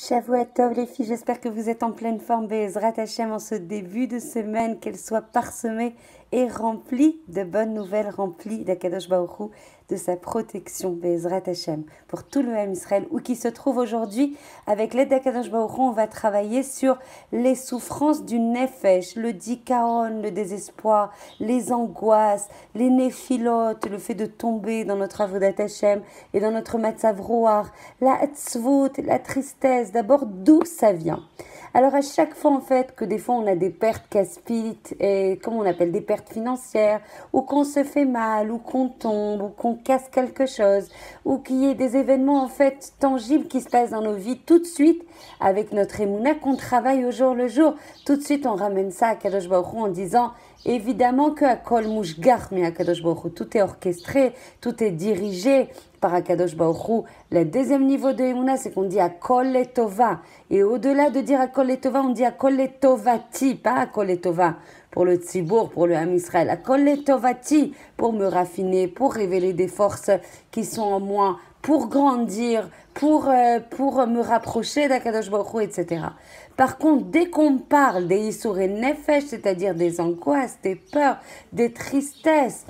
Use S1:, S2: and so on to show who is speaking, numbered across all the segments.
S1: Shavua Tov les filles, j'espère que vous êtes en pleine forme. Be'ezrat Hashem en ce début de semaine, qu'elle soit parsemée et remplie de bonnes nouvelles, remplie d'Akadosh Baruch Hu, de sa protection. Be'ezrat Hashem pour tout le Ham Israël où qui se trouve aujourd'hui. Avec l'aide d'Akadosh Baruch Hu, on va travailler sur les souffrances du nefesh, le dikaon, le désespoir, les angoisses, les néphilotes, le fait de tomber dans notre avodat Hashem et dans notre matzav roar, la hatzvut, la tristesse. D'abord, d'où ça vient? Alors, à chaque fois, en fait, que des fois, on a des pertes casse-pites, et comme on appelle des pertes financières, ou qu'on se fait mal, ou qu'on tombe, ou qu'on casse quelque chose, ou qu'il y ait des événements, en fait, tangibles qui se passent dans nos vies, tout de suite, avec notre émouna, qu'on travaille au jour le jour, tout de suite, on ramène ça à Kadosh Baruch Hu en disant, évidemment que à Kol Mushgar, mais à Kadosh Baruch Hu, tout est orchestré, tout est dirigé par Akadosh Baruch Hu. Le deuxième niveau de Emouna, c'est qu'on dit Akol Letova. Et au-delà de dire Akol Letova, on dit Akol Letovati, pas Akol Letova pour le Tzibour, pour le Ham Israël. Akol Letovati, pour me raffiner, pour révéler des forces qui sont en moi, pour grandir, pour me rapprocher d'Akadosh Baruch Hu, etc. Par contre, dès qu'on parle des Yisur et Nefesh, c'est-à-dire des angoisses, des peurs, des tristesses,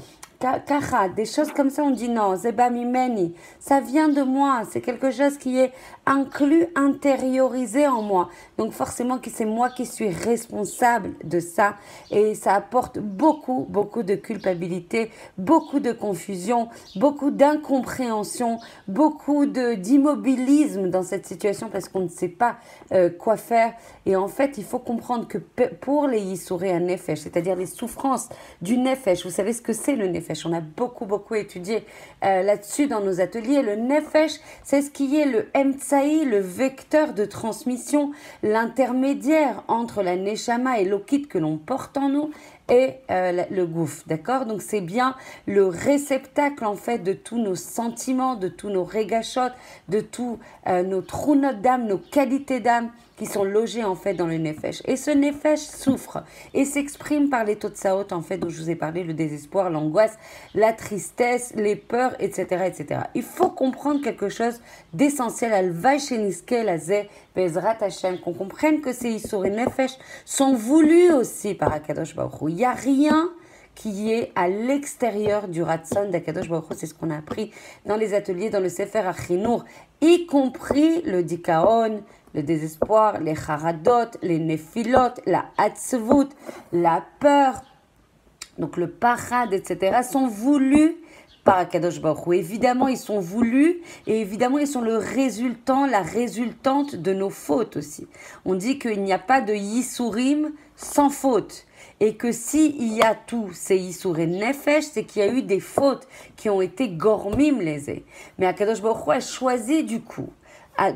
S1: des choses comme ça, on dit non, Zeba Mimeni, ça vient de moi, c'est quelque chose qui est inclus, intériorisé en moi. Donc forcément que c'est moi qui suis responsable de ça et ça apporte beaucoup de culpabilité, beaucoup de confusion, beaucoup d'incompréhension, beaucoup d'immobilisme dans cette situation parce qu'on ne sait pas quoi faire. Et en fait, il faut comprendre que pour les Yissurei Nefesh, c'est-à-dire les souffrances du Nefesh, vous savez ce que c'est le Nefesh, on a beaucoup étudié là-dessus dans nos ateliers. Le Nefesh, c'est ce qui est le Emtsaï, le vecteur de transmission, l'intermédiaire entre la Neshama et l'Okit que l'on porte en nous et le Gouf, d'accord? Donc c'est bien le réceptacle en fait de tous nos sentiments, de tous nos régachot, de tous nos trunot d'âme, nos qualités d'âme qui sont logés en fait dans le nefesh. Et ce nefesh souffre et s'exprime par les totsaot en fait dont je vous ai parlé, le désespoir, l'angoisse, la tristesse, les peurs, etc., etc. Il faut comprendre quelque chose d'essentiel al vaisheniske lazeh bezrat Hashem, qu'on comprenne que ces Yisur et nefesh sont voulus aussi par Akadosh Baruch Hu. Il n'y a rien qui est à l'extérieur du Ratson d'Akadosh Baruch Hu. C'est ce qu'on a appris dans les ateliers, dans le Sefer Achinour, y compris le Dikaon, le désespoir, les charadot, les néphilot, la hatzvut, la peur, donc le parad, etc., sont voulus par Akadosh Baruch Hu. Évidemment, ils sont voulus et évidemment, ils sont le résultant, la résultante de nos fautes aussi. On dit qu'il n'y a pas de Yisurim sans faute. Et que s'il y a tous ces Yisur et Nefesh, c'est qu'il y a eu des fautes qui ont été gormim lésées. Mais Akadosh Baruch Hu a choisi du coup,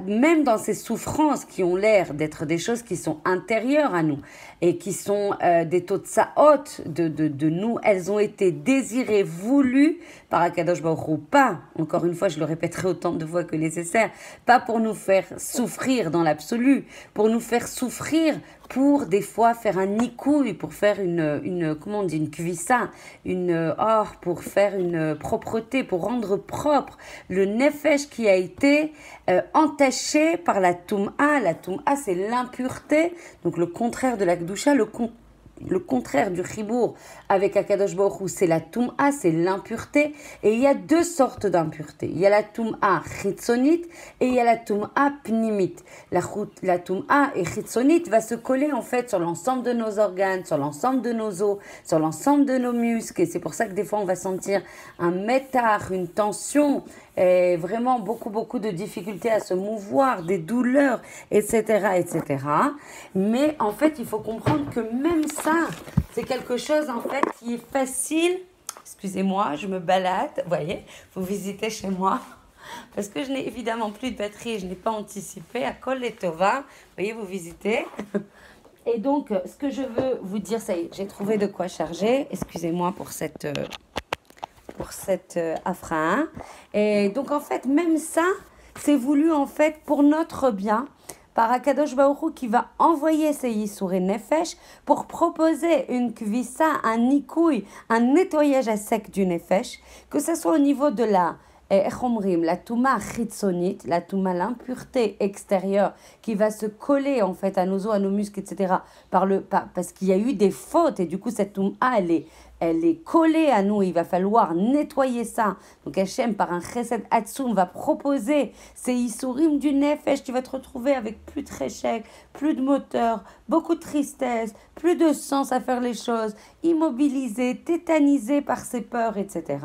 S1: même dans ces souffrances qui ont l'air d'être des choses qui sont intérieures à nous et qui sont des totsaot de nous, elles ont été désirées, voulues par Akadosh Baruch Hu. Pas, encore une fois, je le répéterai autant de fois que nécessaire, pas pour nous faire souffrir dans l'absolu, pour nous faire souffrir pour des fois faire un nikouille, pour faire comment on dit, une kvissa, pour faire une propreté, pour rendre propre le nefesh qui a été entaché par la toum'a. La toum'a, c'est l'impureté, donc le contraire de la kdusha, le contraire du chibour avec Akadosh Baruch Hu, c'est la toum'a, c'est l'impureté. Et il y a deux sortes d'impureté. Il y a la toum'a chitzonit et il y a la toum'a pnimit. La toum'a et chitzonit va se coller en fait sur l'ensemble de nos organes, sur l'ensemble de nos os, sur l'ensemble de nos muscles. Et c'est pour ça que des fois on va sentir un métar, une tension, et vraiment beaucoup de difficultés à se mouvoir, des douleurs, etc., etc. Mais en fait, il faut comprendre que même ça, c'est quelque chose en fait qui est facile. Excusez-moi, je me balade, vous voyez, vous visitez chez moi. Parce que je n'ai évidemment plus de batterie, je n'ai pas anticipé. À Kol Letova, vous voyez, vous visitez. Et donc, ce que je veux vous dire, ça y est, j'ai trouvé de quoi charger. Excusez-moi pour cette afra. Et donc, en fait, même ça, c'est voulu, en fait, pour notre bien, par Akadosh Baruch Hu qui va envoyer ses Yisur et Nefesh pour proposer une kvissa, un nikouï, un nettoyage à sec du Nefesh, que ce soit au niveau de la la touma chitzonite, la touma, l'impureté extérieure qui va se coller en fait à nos os, à nos muscles, etc. Parce qu'il y a eu des fautes et du coup cette touma elle est collée à nous. Il va falloir nettoyer ça. Donc Hachem par un chesed atzum va proposer ces isurim du nefesh. Tu vas te retrouver avec plus de réchec, plus de moteur, beaucoup de tristesse, plus de sens à faire les choses, immobilisé, tétanisé par ses peurs, etc.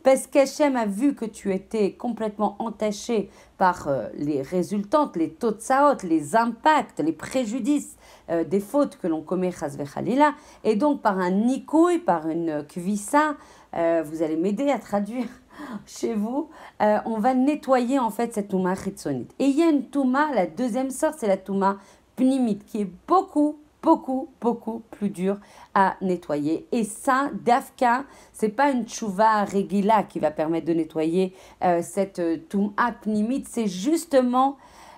S1: Parce qu'Hachem a vu que tu étais complètement entaché par les résultantes, les totsaot, les impacts, les préjudices des fautes que l'on commet, chas vechalila, et donc par un nikouï, par une kvissa, vous allez m'aider à traduire chez vous, on va nettoyer en fait cette touma chitzonite. Et il y a une touma, la deuxième sorte, c'est la touma pnimite, qui est beaucoup plus dur à nettoyer. Et ça, Dafka, c'est pas une tchouva régila qui va permettre de nettoyer cette touma pnimite, c'est justement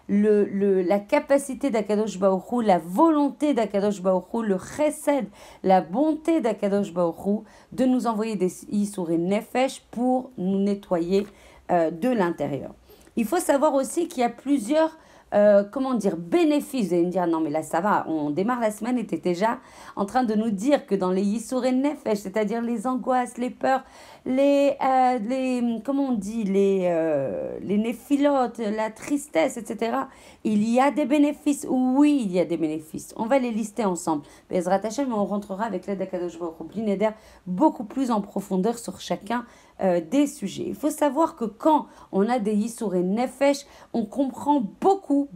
S1: la capacité d'Akadosh Baruch Hu, la volonté d'Akadosh Baruch Hu, le chesed, la bonté d'Akadosh Baruch Hu de nous envoyer des Yisur et Nefesh pour nous nettoyer de l'intérieur. Il faut savoir aussi qu'il y a plusieurs bénéfices. Vous allez me dire, non mais là ça va, on démarre la semaine et tu es déjà en train de nous dire que dans les Yisur et Nefesh, c'est-à-dire les angoisses, les peurs, les néphilotes, la tristesse, etc. Il y a des bénéfices. Oui, il y a des bénéfices. On va les lister ensemble. Bezrat Hashem, on rentrera avec l'aide d'Akadosh Baruch Hu Bli Neder beaucoup plus en profondeur sur chacun des sujets. Il faut savoir que quand on a des Yisur et Nefesh, on comprend beaucoup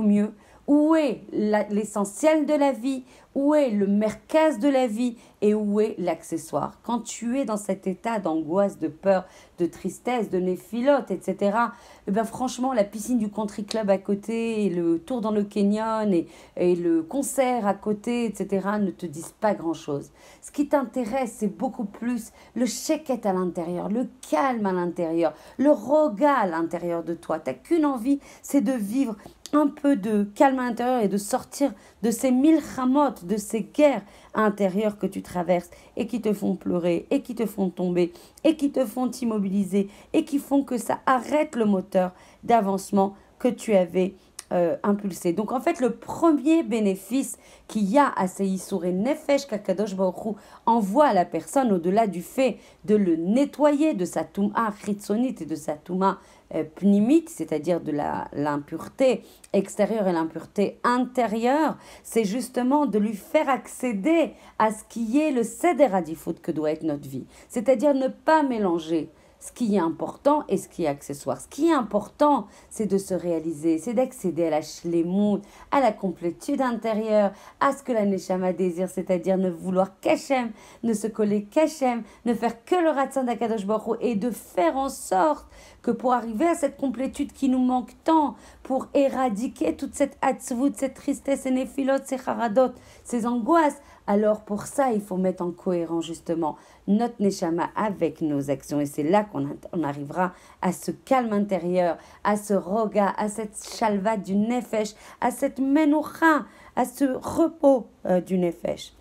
S1: mieux où est l'essentiel de la vie, où est le merkaz de la vie et où est l'accessoire. Quand tu es dans cet état d'angoisse, de peur, de tristesse, de néphilote, etc., eh bien franchement, la piscine du country club à côté, et le tour dans le canyon et le concert à côté, etc., ne te disent pas grand-chose. Ce qui t'intéresse, c'est beaucoup plus le sheket à l'intérieur, le calme à l'intérieur, le roga à l'intérieur de toi. Tu n'as qu'une envie, c'est de vivre un peu de calme à l'intérieur et de sortir de ces milchamot, de ces guerres intérieures que tu traverses et qui te font pleurer et qui te font tomber et qui te font t'immobiliser et qui font que ça arrête le moteur d'avancement que tu avais impulsé. Donc en fait, le premier bénéfice qu'il y a à ces Yisur et Nefesh qu'Akadosh Baruch Hu envoie à la personne, au-delà du fait de le nettoyer de sa touma chitzonite et de sa touma pnimite, c'est-à-dire de l'impureté extérieure et l'impureté intérieure, c'est justement de lui faire accéder à ce qui est le seder adifut que doit être notre vie. C'est-à-dire ne pas mélanger ce qui est important et ce qui est accessoire. Ce qui est important, c'est de se réaliser, c'est d'accéder à la shlemout, à la complétude intérieure, à ce que la neshama désire, c'est-à-dire ne vouloir qu'Hachem, ne se coller qu'Hachem, ne faire que le ratzon d'Akadosh Baruch Hu et de faire en sorte que pour arriver à cette complétude qui nous manque tant, pour éradiquer toute cette atzvut, cette tristesse, ces néphilotes, ces charadot, ces angoisses, alors pour ça, il faut mettre en cohérence justement notre neshama avec nos actions. Et c'est là qu'on arrivera à ce calme intérieur, à ce roga, à cette shalva du nefesh, à cette menoucha, à ce repos du nefesh.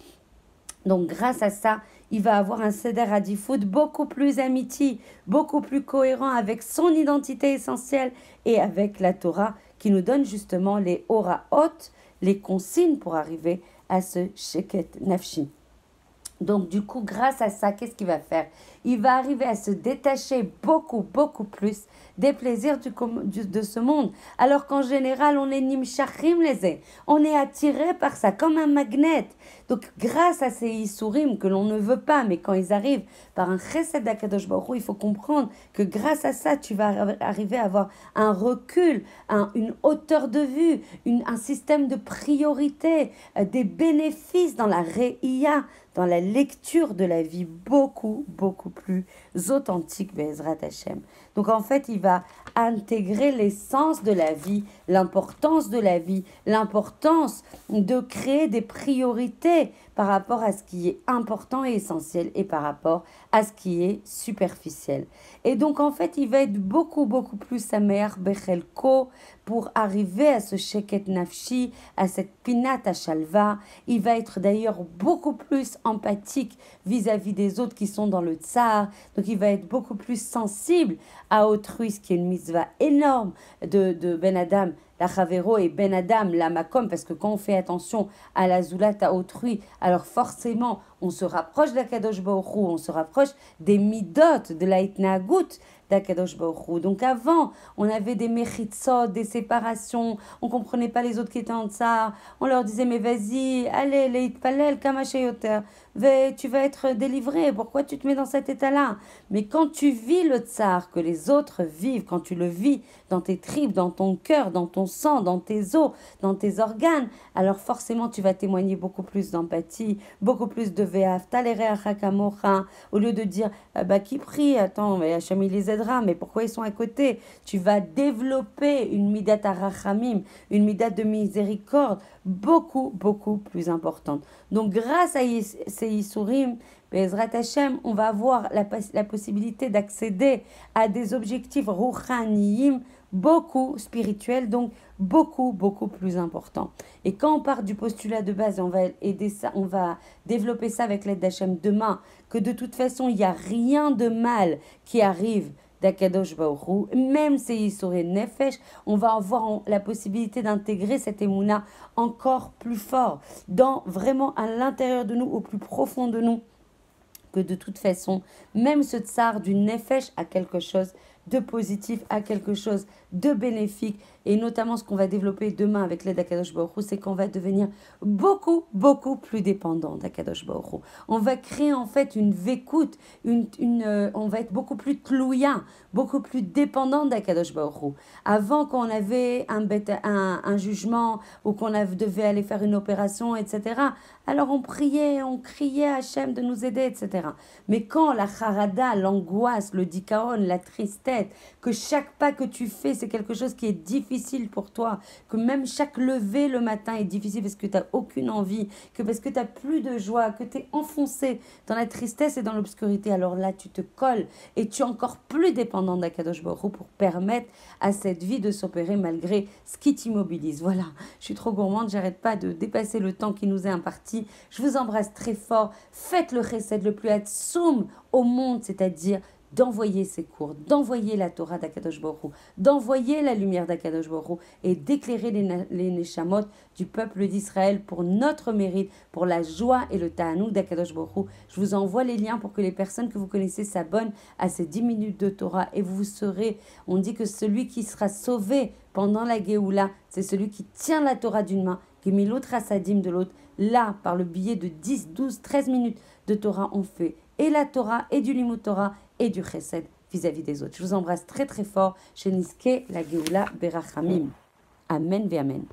S1: Donc grâce à ça, il va avoir un seder adifut beaucoup plus amiti, beaucoup plus cohérent avec son identité essentielle et avec la Torah qui nous donne justement les oraot, les consignes pour arriver à ce sheket nafshi. Donc du coup, grâce à ça, qu'est-ce qu'il va faire? Il va arriver à se détacher beaucoup plus des plaisirs de ce monde. Alors qu'en général, on est nimshachim lezé. On est attiré par ça comme un magnet. Donc grâce à ces isurim que l'on ne veut pas, mais quand ils arrivent par un chesed d'Akadosh Baruch Hu, il faut comprendre que grâce à ça, tu vas arriver à avoir un recul, une hauteur de vue, un système de priorité, des bénéfices dans la réia, dans la lecture de la vie beaucoup plus authentique, Be'ezrat Hashem. Donc en fait, il va intégrer l'essence de la vie, l'importance de la vie, l'importance de créer des priorités par rapport à ce qui est important et essentiel et par rapport à ce qui est superficiel. Et donc en fait, il va être beaucoup plus sameach bechelko pour arriver à ce sheket nafshi, à cette pinat shalva. Il va être d'ailleurs beaucoup plus empathique vis-à-vis des autres qui sont dans le tsar. Donc Donc il va être beaucoup plus sensible à autrui, ce qui est une mitzvah énorme de Ben Adam, la Chavero et Ben Adam, la Makom, parce que quand on fait attention à la Zoulat, à autrui, alors forcément, on se rapproche d'Akadosh Baruch Hu, on se rapproche des midot, de la Itnagut d'Akadosh Baruch Hu. Donc avant, on avait des mechitzot, des séparations, on comprenait pas les autres qui étaient en tsar, on leur disait mais vas-y, allez, les itpalel, kamashayoter, tu vas être délivré, pourquoi tu te mets dans cet état-là? Mais quand tu vis le tsar que les autres vivent, quand tu le vis dans tes tripes, dans ton cœur, dans ton sang, dans tes os, dans tes organes, alors forcément tu vas témoigner beaucoup plus d'empathie, beaucoup plus de ve'afta l'ereacha kamocha, au lieu de dire qui prie, attends, mais Hachem il les aidera, mais pourquoi ils sont à côté? Tu vas développer une midat arachamim, une midat de miséricorde beaucoup, beaucoup plus importante. Donc grâce à ces Issourim, Bezrat Hashem, on va avoir la possibilité d'accéder à des objectifs rouchaniyim beaucoup spirituels, donc beaucoup, beaucoup plus importants. Et quand on part du postulat de base, on va aider ça, on va développer ça avec l'aide d'Hachem demain, que de toute façon, il n'y a rien de mal qui arrive d'Akadosh Baruch Hu, même si Yissurei Nefesh, on va avoir la possibilité d'intégrer cette émouna encore plus fort, vraiment à l'intérieur de nous, au plus profond de nous, que de toute façon, même ce tsar du Nefesh a quelque chose de positif, a quelque chose de bénéfique, et notamment ce qu'on va développer demain avec l'aide d'Akadosh Baruch Hu, c'est qu'on va devenir beaucoup, beaucoup plus dépendant d'Akadosh Baruch Hu. On va créer en fait une vécoute, on va être beaucoup plus tlouya, beaucoup plus dépendant d'Akadosh Baruch Hu. Avant, quand on avait un jugement ou qu'on devait aller faire une opération, etc., alors on priait, on criait à Hachem de nous aider, etc. Mais quand la charada, l'angoisse, le dikaon, la tristesse, que chaque pas que tu fais, c'est quelque chose qui est difficile pour toi, que même chaque lever le matin est difficile parce que tu n'as aucune envie, que parce que tu n'as plus de joie, que tu es enfoncé dans la tristesse et dans l'obscurité, alors là, tu te colles et tu es encore plus dépendant d'Akadosh Baruch Hu pour permettre à cette vie de s'opérer malgré ce qui t'immobilise. Voilà, je suis trop gourmande, j'arrête pas de dépasser le temps qui nous est imparti. Je vous embrasse très fort. Faites le chesed le plus atsoum au monde, c'est-à-dire d'envoyer ces cours, d'envoyer la Torah d'Akadosh Baruch Hu, d'envoyer la lumière d'Akadosh Baruch Hu et d'éclairer les neshamot du peuple d'Israël pour notre mérite, pour la joie et le ta'anou d'Akadosh Baruch Hu. Je vous envoie les liens pour que les personnes que vous connaissez s'abonnent à ces 10 minutes de Torah et vous serez, on dit que celui qui sera sauvé pendant la Géoula, c'est celui qui tient la Torah d'une main, qui met l'autre Sadim de l'autre. Là, par le biais de 10, 12, 13 minutes de Torah, on fait et la Torah et du Limud Torah et du Chesed vis-à-vis des autres. Je vous embrasse très très fort. Chez Niske, la Géoula Berachamim. Amen ve Amen.